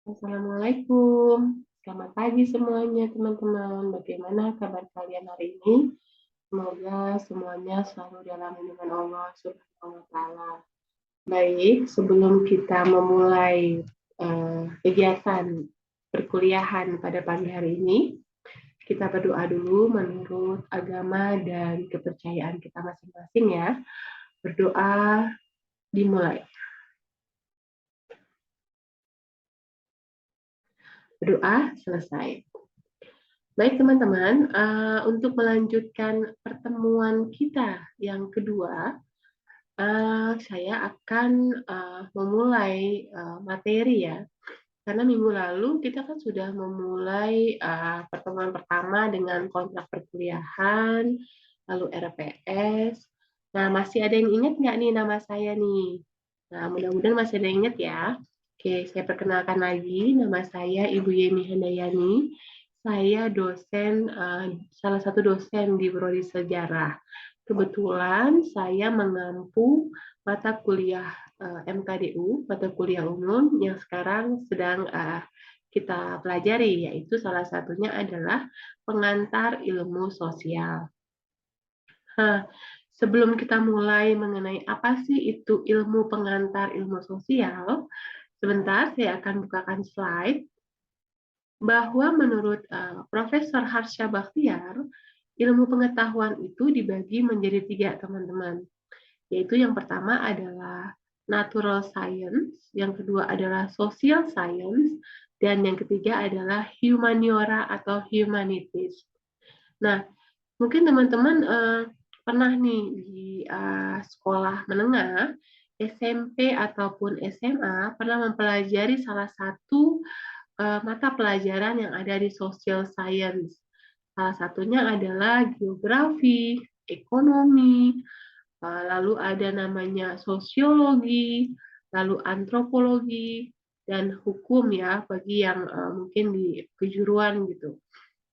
Assalamualaikum. Selamat pagi semuanya teman-teman. Bagaimana kabar kalian hari ini? Semoga semuanya selalu dalam lindungan Allah Subhanahu wa taala. Baik, sebelum kita memulai kegiatan perkuliahan pada pagi hari ini, kita berdoa dulu menurut agama dan kepercayaan kita masing-masing ya. Berdoa dimulai. Berdoa selesai. Baik teman-teman, untuk melanjutkan pertemuan kita yang kedua, saya akan memulai materi ya. Karena minggu lalu kita kan sudah memulai pertemuan pertama dengan kontrak perkuliahan, lalu RPS. Nah, masih ada yang ingat nggak nih nama saya nih? Nah, mudah-mudahan masih ada yang ingat ya. Oke, saya perkenalkan lagi, nama saya Ibu Yeni Handayani. Saya salah satu dosen di Prodi Sejarah. Kebetulan saya mengampu mata kuliah MKDU, mata kuliah umum yang sekarang sedang kita pelajari, yaitu salah satunya adalah pengantar ilmu sosial. Nah, sebelum kita mulai mengenai apa sih itu ilmu pengantar ilmu sosial, sebentar saya akan bukakan slide bahwa menurut Profesor Harsha Bhakhtiar, ilmu pengetahuan itu dibagi menjadi 3, teman-teman. Yaitu yang pertama adalah natural science, yang kedua adalah social science, dan yang ketiga adalah humaniora atau humanities. Nah, mungkin teman-teman pernah nih di sekolah menengah, SMP ataupun SMA, pernah mempelajari salah satu mata pelajaran yang ada di social science. Salah satunya adalah geografi, ekonomi, lalu ada namanya sosiologi, lalu antropologi, dan hukum ya, bagi yang mungkin di kejuruan gitu.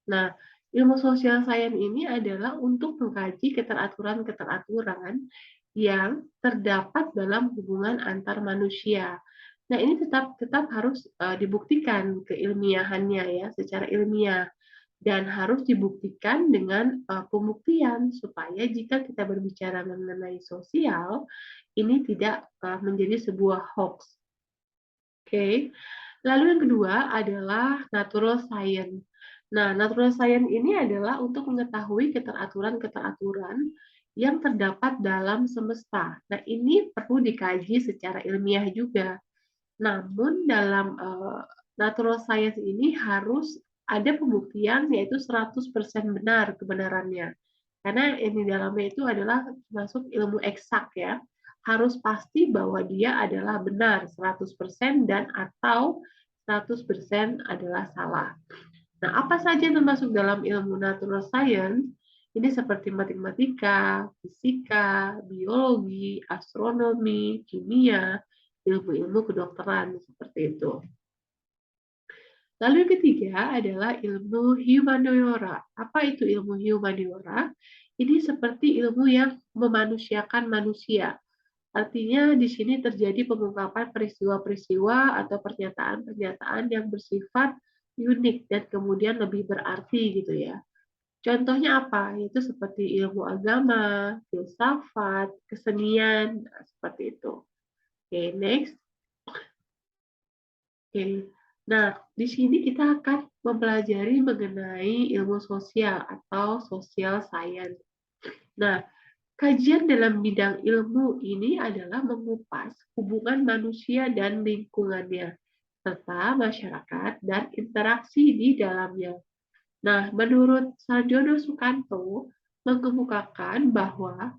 Nah, ilmu sosial sains ini adalah untuk mengkaji keteraturan-keteraturan yang terdapat dalam hubungan antar manusia. Nah, ini tetap harus dibuktikan keilmiahannya ya, secara ilmiah, dan harus dibuktikan dengan pembuktian supaya jika kita berbicara mengenai sosial, ini tidak menjadi sebuah hoax. Oke. Lalu yang kedua adalah natural science. Nah, natural science ini adalah untuk mengetahui keteraturan-keteraturan yang terdapat dalam semesta. Nah, ini perlu dikaji secara ilmiah juga. Namun dalam natural science ini harus ada pembuktian yaitu 100% benar kebenarannya. Karena ini dalamnya itu adalah masuk ilmu eksak ya. Harus pasti bahwa dia adalah benar 100% dan atau 100% adalah salah. Nah, apa saja yang termasuk dalam ilmu natural science? Ini seperti matematika, fisika, biologi, astronomi, kimia, ilmu-ilmu kedokteran, seperti itu. Lalu yang ketiga adalah ilmu humaniora. Apa itu ilmu humaniora? Ini seperti ilmu yang memanusiakan manusia. Artinya di sini terjadi pengungkapan peristiwa-peristiwa atau pernyataan-pernyataan yang bersifat unik dan kemudian lebih berarti gitu ya. Contohnya apa? Itu seperti ilmu agama, filsafat, kesenian, seperti itu. Oke, next. Oke. Nah, di sini kita akan mempelajari mengenai ilmu sosial atau social science. Nah, kajian dalam bidang ilmu ini adalah mengupas hubungan manusia dan lingkungannya, serta masyarakat dan interaksi di dalamnya. Nah, menurut Sarjono Sukanto, mengemukakan bahwa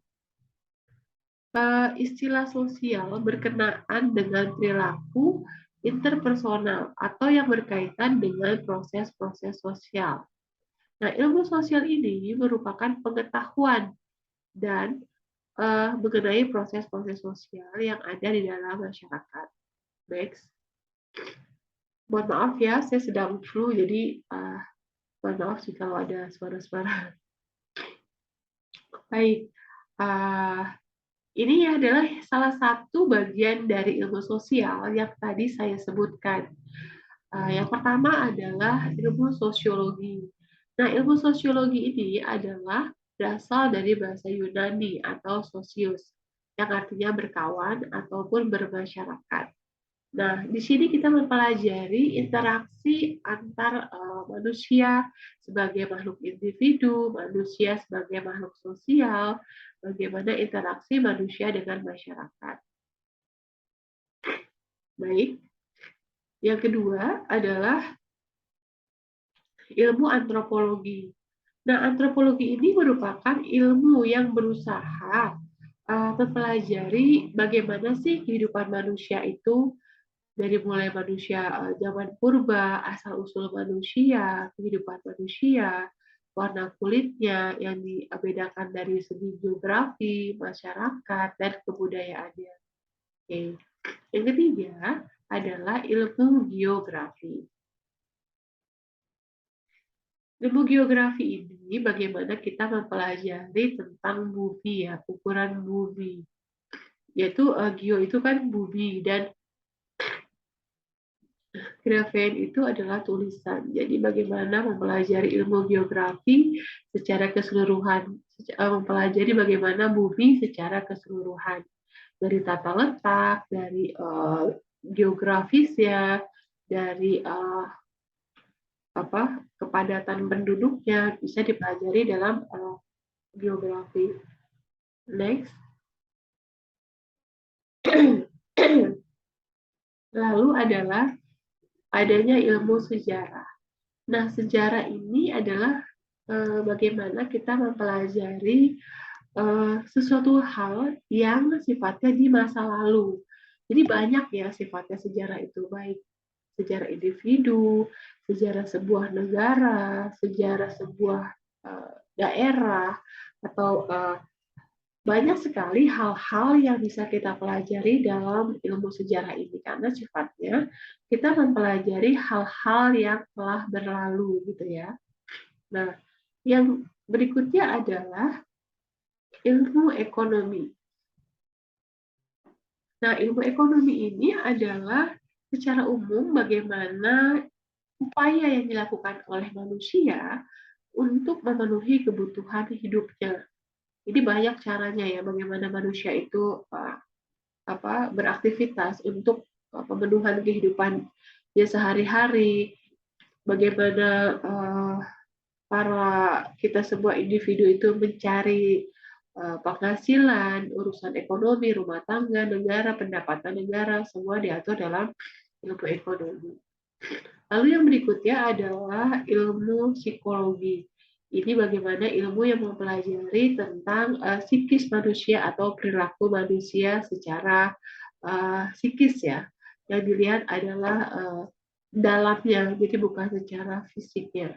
istilah sosial berkenaan dengan perilaku interpersonal atau yang berkaitan dengan proses-proses sosial. Nah, ilmu sosial ini merupakan pengetahuan dan mengenai proses-proses sosial yang ada di dalam masyarakat. Next. Mohon maaf ya, saya sedang flu, jadi mohon maaf sih kalau ada suara-suara. Baik, Ini adalah salah satu bagian dari ilmu sosial yang tadi saya sebutkan. Yang pertama adalah ilmu sosiologi. Nah, ilmu sosiologi ini adalah berasal dari bahasa Yunani atau sosius, yang artinya berkawan ataupun bermasyarakat. Nah, di sini kita mempelajari interaksi antar manusia sebagai makhluk individu, manusia sebagai makhluk sosial, bagaimana interaksi manusia dengan masyarakat. Baik, yang kedua adalah ilmu antropologi. Nah, antropologi ini merupakan ilmu yang berusaha mempelajari bagaimana sih kehidupan manusia itu dari mulai manusia zaman purba, asal-usul manusia, kehidupan manusia, warna kulitnya yang dibedakan dari segi geografi, masyarakat, dan kebudayaannya. Oke. Yang ketiga adalah ilmu geografi. Ilmu geografi ini bagaimana kita mempelajari tentang bumi ya, ukuran bumi. Yaitu geo itu kan bumi dan graphein itu adalah tulisan. Jadi bagaimana mempelajari ilmu geografi secara keseluruhan, mempelajari bagaimana bumi secara keseluruhan. Dari tata letak, dari geografisnya, dari kepadatan penduduknya bisa dipelajari dalam geografi. Next. Lalu adalah adanya ilmu sejarah. Nah, sejarah ini adalah bagaimana kita mempelajari sesuatu hal yang sifatnya di masa lalu. Jadi banyak ya sifatnya sejarah itu, baik sejarah individu, sejarah sebuah negara, sejarah sebuah daerah, atau banyak sekali hal-hal yang bisa kita pelajari dalam ilmu sejarah ini karena sifatnya kita mempelajari hal-hal yang telah berlalu gitu ya. Nah, yang berikutnya adalah ilmu ekonomi. Nah, ilmu ekonomi ini adalah secara umum bagaimana upaya yang dilakukan oleh manusia untuk memenuhi kebutuhan hidupnya. Jadi banyak caranya ya bagaimana manusia itu beraktivitas untuk pemenuhan kehidupan dia sehari-hari, bagaimana para kita sebuah individu itu mencari penghasilan, urusan ekonomi, rumah tangga, negara, pendapatan negara, semua diatur dalam ilmu ekonomi. Lalu yang berikutnya adalah ilmu psikologi. Ini bagaimana ilmu yang mempelajari tentang psikis manusia atau perilaku manusia secara psikis ya. Yang dilihat adalah dalamnya, jadi bukan secara fisiknya.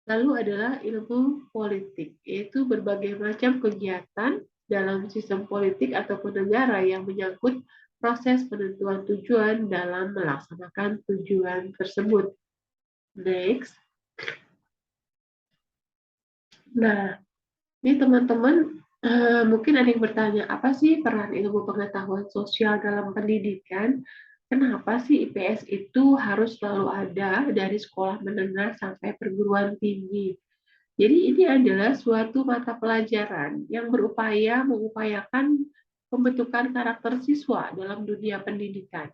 Lalu adalah ilmu politik, yaitu berbagai macam kegiatan dalam sistem politik ataupun negara yang menyangkut proses penentuan tujuan dalam melaksanakan tujuan tersebut. Next. Nah, ini teman-teman mungkin ada yang bertanya, apa sih peran ilmu pengetahuan sosial dalam pendidikan? Kenapa sih IPS itu harus selalu ada dari sekolah menengah sampai perguruan tinggi? Jadi ini adalah suatu mata pelajaran yang mengupayakan pembentukan karakter siswa dalam dunia pendidikan,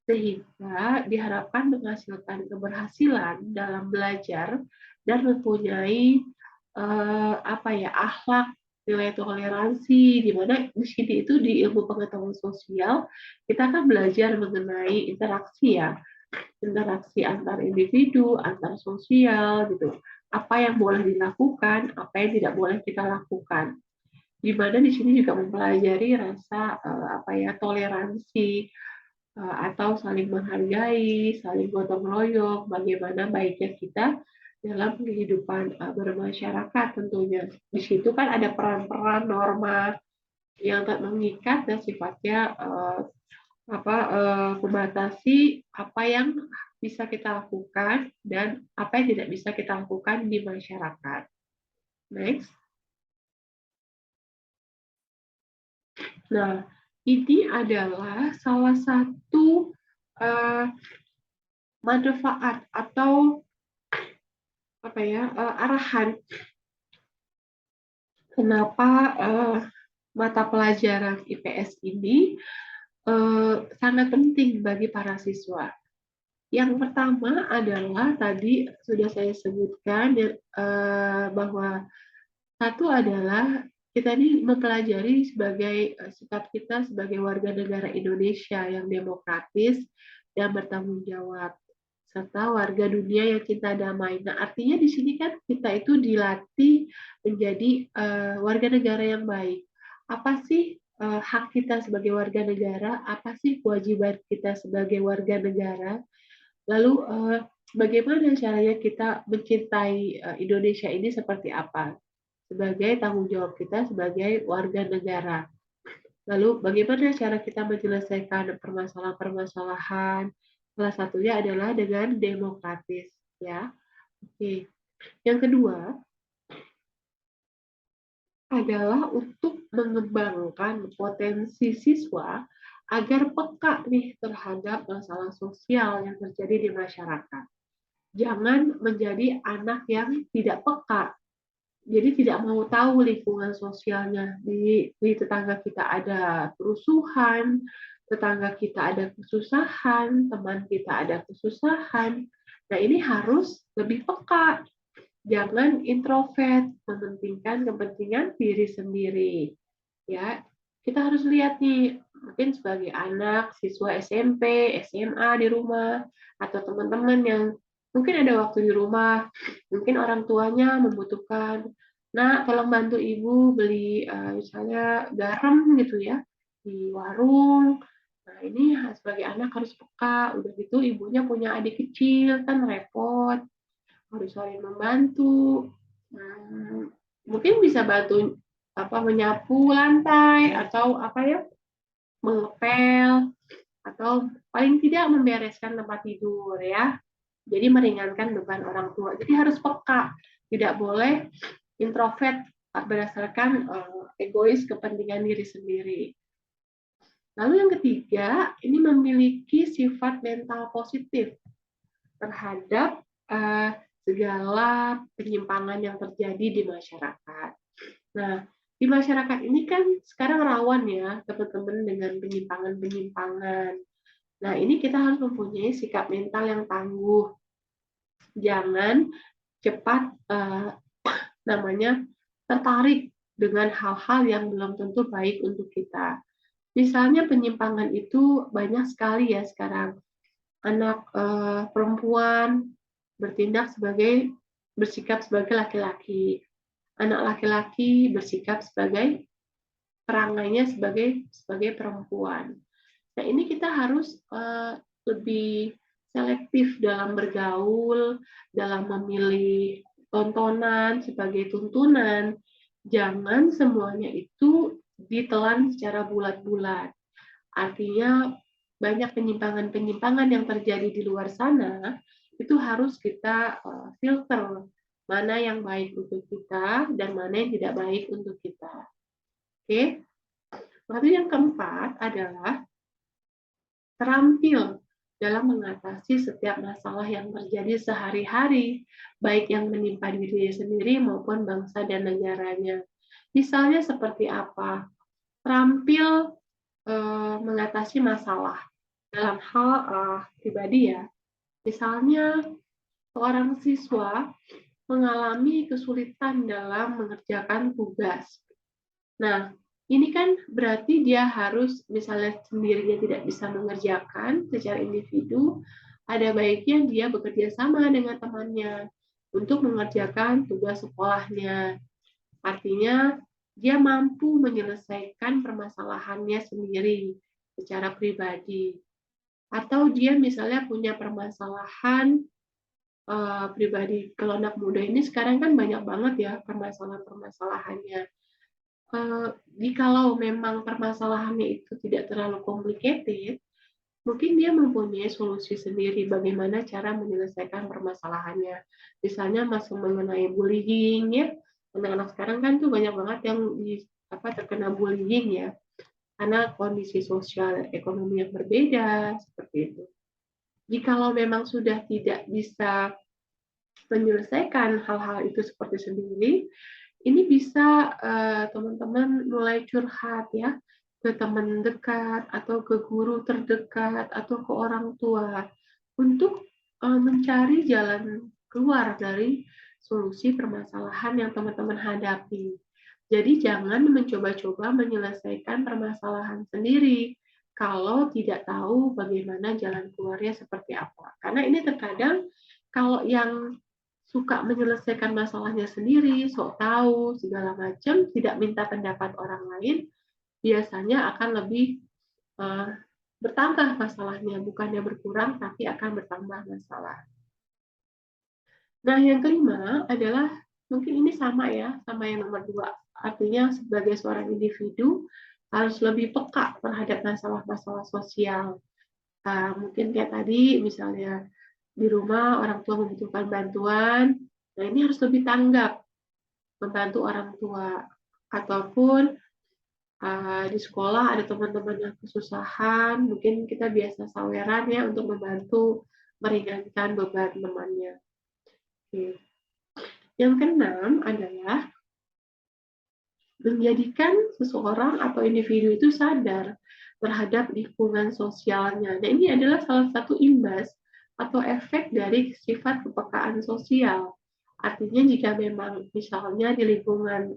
sehingga diharapkan menghasilkan keberhasilan dalam belajar dan mempunyai akhlak, nilai toleransi, di mana di sini itu di ilmu pengetahuan sosial kita akan belajar mengenai interaksi ya, interaksi antar individu, antar sosial gitu. Apa yang boleh dilakukan, apa yang tidak boleh kita lakukan. Di mana di sini juga mempelajari rasa toleransi atau saling menghargai, saling gotong royong, bagaimana baiknya kita dalam kehidupan bermasyarakat tentunya. Di situ kan ada peran-peran norma yang tak mengikat dan sifatnya membatasi apa yang bisa kita lakukan dan apa yang tidak bisa kita lakukan di masyarakat. Next. Nah, ini adalah salah satu manfaat atau arahan kenapa mata pelajaran IPS ini sangat penting bagi para siswa. Yang pertama adalah tadi sudah saya sebutkan bahwa satu adalah kita ini mempelajari sebagai sikap kita sebagai warga negara Indonesia yang demokratis dan bertanggung jawab, serta warga dunia yang cinta damai. Nah, artinya di sini kan kita itu dilatih menjadi warga negara yang baik. Apa sih hak kita sebagai warga negara? Apa sih kewajiban kita sebagai warga negara? Lalu bagaimana caranya kita mencintai Indonesia ini seperti apa? Sebagai tanggung jawab kita sebagai warga negara. Lalu bagaimana cara kita menyelesaikan permasalahan-permasalahan? Salah satunya adalah dengan demokratis, ya. Oke. Yang kedua adalah untuk mengembangkan potensi siswa agar peka nih terhadap masalah sosial yang terjadi di masyarakat. Jangan menjadi anak yang tidak peka, jadi tidak mau tahu lingkungan sosialnya. Di tetangga kita ada kerusuhan, tetangga kita ada kesusahan, teman kita ada kesusahan. Nah, ini harus lebih peka. Jangan introvert, mementingkan kepentingan diri sendiri. Ya, kita harus lihat nih, mungkin sebagai anak, siswa SMP, SMA di rumah, atau teman-teman yang mungkin ada waktu di rumah, mungkin orang tuanya membutuhkan, nah tolong bantu ibu beli misalnya garam gitu ya di warung. Nah ini sebagai anak harus peka. Udah gitu ibunya punya adik kecil kan repot, harus saling membantu. Mungkin bisa bantu menyapu lantai atau mengepel atau paling tidak membereskan tempat tidur ya. Jadi meringankan beban orang tua. Jadi harus peka, tidak boleh introvert berdasarkan egois kepentingan diri sendiri. Lalu yang ketiga, ini memiliki sifat mental positif terhadap segala penyimpangan yang terjadi di masyarakat. Nah, di masyarakat ini kan sekarang rawan ya teman-teman dengan penyimpangan-penyimpangan. Nah, ini kita harus mempunyai sikap mental yang tangguh. Jangan cepat tertarik dengan hal-hal yang belum tentu baik untuk kita. Misalnya penyimpangan itu banyak sekali ya sekarang. Anak perempuan bersikap sebagai laki-laki. Anak laki-laki bersikap sebagai perangainya sebagai perempuan. Nah, ini kita harus lebih selektif dalam bergaul, dalam memilih tontonan sebagai tuntunan. Jangan semuanya itu ditelan secara bulat-bulat. Artinya banyak penyimpangan-penyimpangan yang terjadi di luar sana, itu harus kita filter mana yang baik untuk kita dan mana yang tidak baik untuk kita. Oke. Lalu yang keempat adalah terampil dalam mengatasi setiap masalah yang terjadi sehari-hari, baik yang menimpa diri sendiri maupun bangsa dan negaranya. Misalnya seperti apa? Terampil mengatasi masalah dalam hal pribadi ya. Misalnya seorang siswa mengalami kesulitan dalam mengerjakan tugas. Nah, ini kan berarti dia harus misalnya sendirinya tidak bisa mengerjakan secara individu, ada baiknya dia bekerja sama dengan temannya untuk mengerjakan tugas sekolahnya. Artinya dia mampu menyelesaikan permasalahannya sendiri secara pribadi. Atau dia misalnya punya permasalahan pribadi. Kalau anak muda ini sekarang kan banyak banget ya permasalahan-permasalahannya. Jikalau memang permasalahannya itu tidak terlalu complicated, mungkin dia mempunyai solusi sendiri bagaimana cara menyelesaikan permasalahannya. Misalnya masuk mengenai bullying ya, anak-anak sekarang kan tuh banyak banget yang terkena bullying ya. karena kondisi sosial dan ekonomi yang berbeda, seperti itu. Jikalau memang sudah tidak bisa menyelesaikan hal-hal itu seperti sendiri, ini bisa teman-teman mulai curhat ya ke teman dekat atau ke guru terdekat atau ke orang tua untuk mencari jalan keluar dari solusi permasalahan yang teman-teman hadapi. Jadi jangan mencoba-coba menyelesaikan permasalahan sendiri kalau tidak tahu bagaimana jalan keluarnya seperti apa. Karena ini terkadang kalau yang suka menyelesaikan masalahnya sendiri, sok tahu, segala macam, tidak minta pendapat orang lain, biasanya akan lebih bertambah masalahnya, bukannya berkurang, tapi akan bertambah masalah. Nah, yang kelima adalah, mungkin ini sama ya, sama yang nomor 2. Artinya sebagai seorang individu, harus lebih peka terhadap masalah-masalah sosial. Mungkin kayak tadi, misalnya di rumah orang tua membutuhkan bantuan, nah ini harus lebih tanggap, membantu orang tua. Ataupun di sekolah ada teman-teman yang kesusahan, mungkin kita biasa saweran ya untuk membantu meringankan beban temannya. Oke. Yang keenam adalah menjadikan seseorang atau individu itu sadar terhadap lingkungan sosialnya. Nah, ini adalah salah satu imbas atau efek dari sifat kepekaan sosial. Artinya jika memang misalnya di lingkungan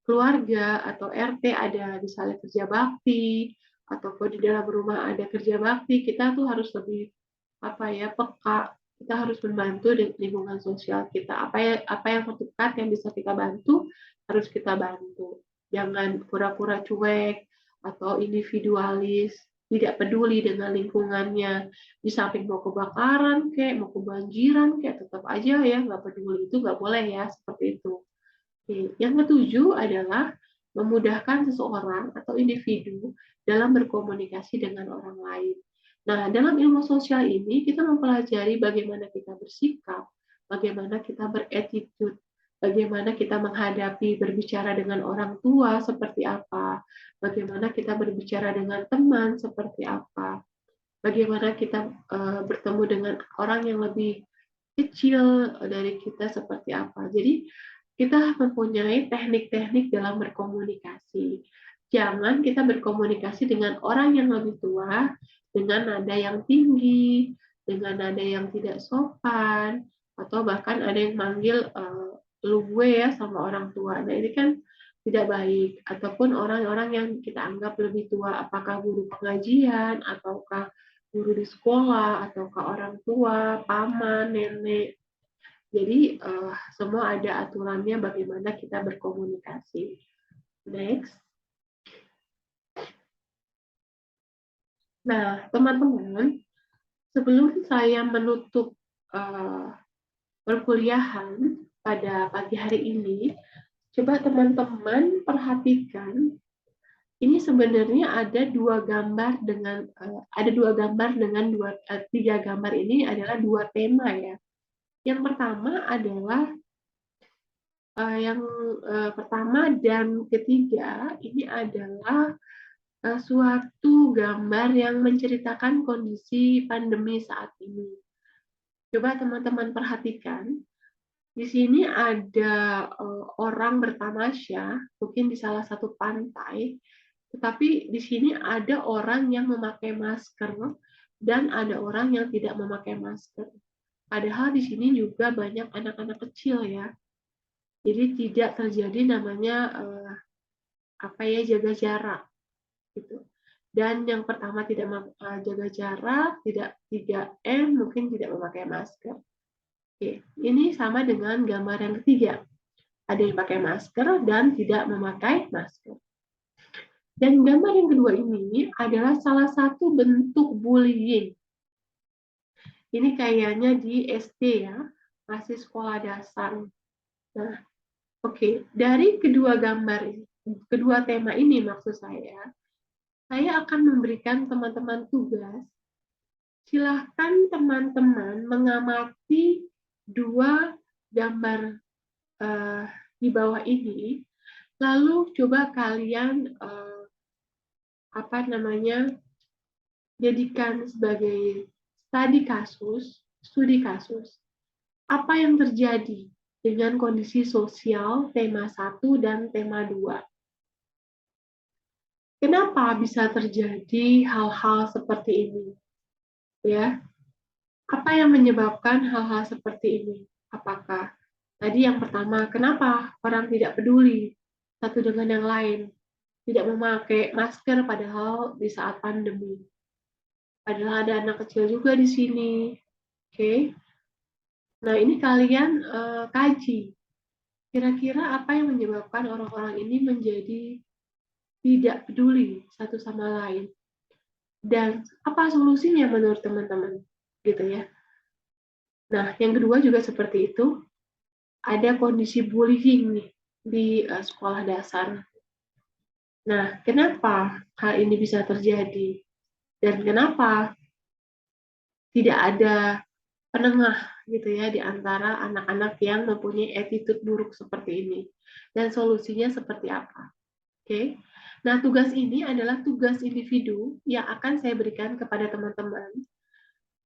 keluarga atau RT ada misalnya kerja bakti, ataupun di dalam rumah ada kerja bakti, kita tuh harus lebih peka. Kita harus membantu di lingkungan sosial kita. Apa yang terdekat yang bisa kita bantu, harus kita bantu. Jangan pura-pura cuek atau individualis, tidak peduli dengan lingkungannya. Di samping mau kebakaran kayak mau kebanjiran kayak tetap aja ya nggak peduli, itu nggak boleh ya seperti itu. Oke. Yang ketujuh adalah memudahkan seseorang atau individu dalam berkomunikasi dengan orang lain. Nah, dalam ilmu sosial ini kita mempelajari bagaimana kita bersikap, bagaimana kita beretitude, bagaimana kita menghadapi berbicara dengan orang tua seperti apa, bagaimana kita berbicara dengan teman seperti apa, bagaimana kita bertemu dengan orang yang lebih kecil dari kita seperti apa. Jadi kita mempunyai teknik-teknik dalam berkomunikasi. Jangan kita berkomunikasi dengan orang yang lebih tua dengan nada yang tinggi, dengan nada yang tidak sopan, atau bahkan ada yang manggil lu gue ya sama orang tua. Nah, ini kan tidak baik. Ataupun orang-orang yang kita anggap lebih tua, apakah guru pengajian, ataukah guru di sekolah, ataukah orang tua, paman, nenek. Jadi semua ada aturannya bagaimana kita berkomunikasi. Next. Nah, teman-teman, sebelum saya menutup perkuliahan pada pagi hari ini, coba teman-teman perhatikan. Ini sebenarnya ada dua gambar dengan tiga gambar ini adalah dua tema ya. Yang pertama adalah pertama dan ketiga ini adalah suatu gambar yang menceritakan kondisi pandemi saat ini. Coba teman-teman perhatikan, di sini ada orang bertamasya, mungkin di salah satu pantai, tetapi di sini ada orang yang memakai masker dan ada orang yang tidak memakai masker. Padahal di sini juga banyak anak-anak kecil ya. Jadi tidak terjadi namanya jaga jarak gitu. Dan yang pertama tidak jaga jarak, tidak 3M, mungkin tidak memakai masker. Oke, ini sama dengan gambar yang ketiga. Ada yang pakai masker dan tidak memakai masker. Dan gambar yang kedua ini adalah salah satu bentuk bullying. Ini kayaknya di SD ya, masih sekolah dasar. Nah, oke, dari kedua tema ini maksud saya akan memberikan teman-teman tugas. Silahkan teman-teman mengamati dua gambar di bawah ini, lalu coba kalian jadikan sebagai studi kasus, apa yang terjadi dengan kondisi sosial tema 1 dan tema 2. Kenapa bisa terjadi hal-hal seperti ini? Ya, apa yang menyebabkan hal-hal seperti ini? Apakah tadi yang pertama, kenapa orang tidak peduli satu dengan yang lain, tidak memakai masker padahal di saat pandemi? Padahal ada anak kecil juga di sini. Oke. Nah, ini kalian kaji. Kira-kira apa yang menyebabkan orang-orang ini menjadi tidak peduli satu sama lain? Dan apa solusinya menurut teman-teman? Gitu ya. Nah, yang kedua juga seperti itu. Ada kondisi bullying nih di sekolah dasar. Nah, kenapa hal ini bisa terjadi? Dan kenapa tidak ada penengah gitu ya di antara anak-anak yang mempunyai attitude buruk seperti ini? Dan solusinya seperti apa? Oke. Nah, tugas ini adalah tugas individu yang akan saya berikan kepada teman-teman.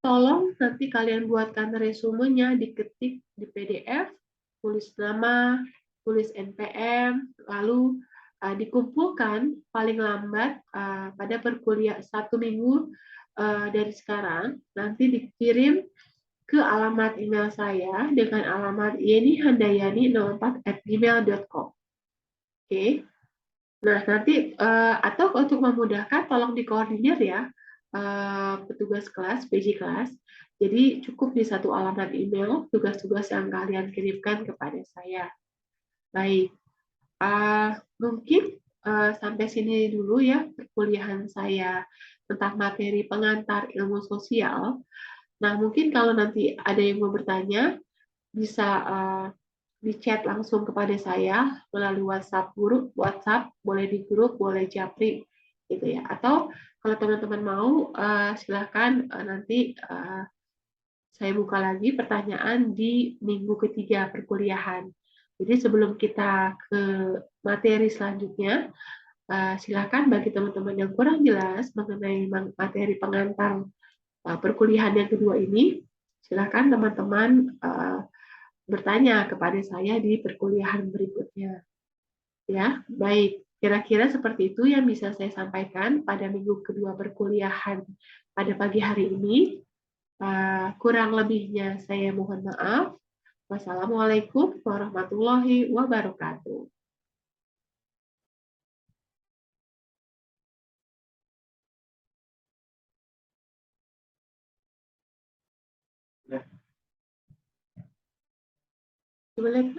Tolong nanti kalian buatkan resumenya, diketik di PDF, tulis nama, tulis NPM, lalu dikumpulkan paling lambat pada perkuliahan 1 minggu dari sekarang, nanti dikirim ke alamat email saya dengan alamat yenihandayani04@gmail.com. Oke. Nah, nanti atau untuk memudahkan tolong dikoordinir ya petugas kelas, PJ kelas. Jadi cukup di satu alamat email tugas-tugas yang kalian kirimkan kepada saya. Baik, mungkin sampai sini dulu ya perkuliahan saya tentang materi pengantar ilmu sosial. Nah, mungkin kalau nanti ada yang mau bertanya, bisa di chat langsung kepada saya melalui WhatsApp, boleh di grup, boleh japri, gitu ya. Atau kalau teman-teman mau, silahkan nanti saya buka lagi pertanyaan di minggu ketiga perkuliahan. Jadi sebelum kita ke materi selanjutnya, silakan bagi teman-teman yang kurang jelas mengenai materi pengantar perkuliahan yang kedua ini, silakan teman-teman bertanya kepada saya di perkuliahan berikutnya. Ya, baik. Kira-kira seperti itu yang bisa saya sampaikan pada minggu kedua perkuliahan pada pagi hari ini. Kurang lebihnya saya mohon maaf. Wassalamualaikum warahmatullahi wabarakatuh. Boleh,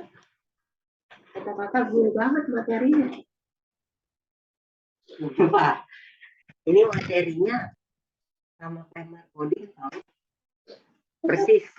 kata-kata gue banget materinya. Wah, ini materinya sama primer coding tahu persis.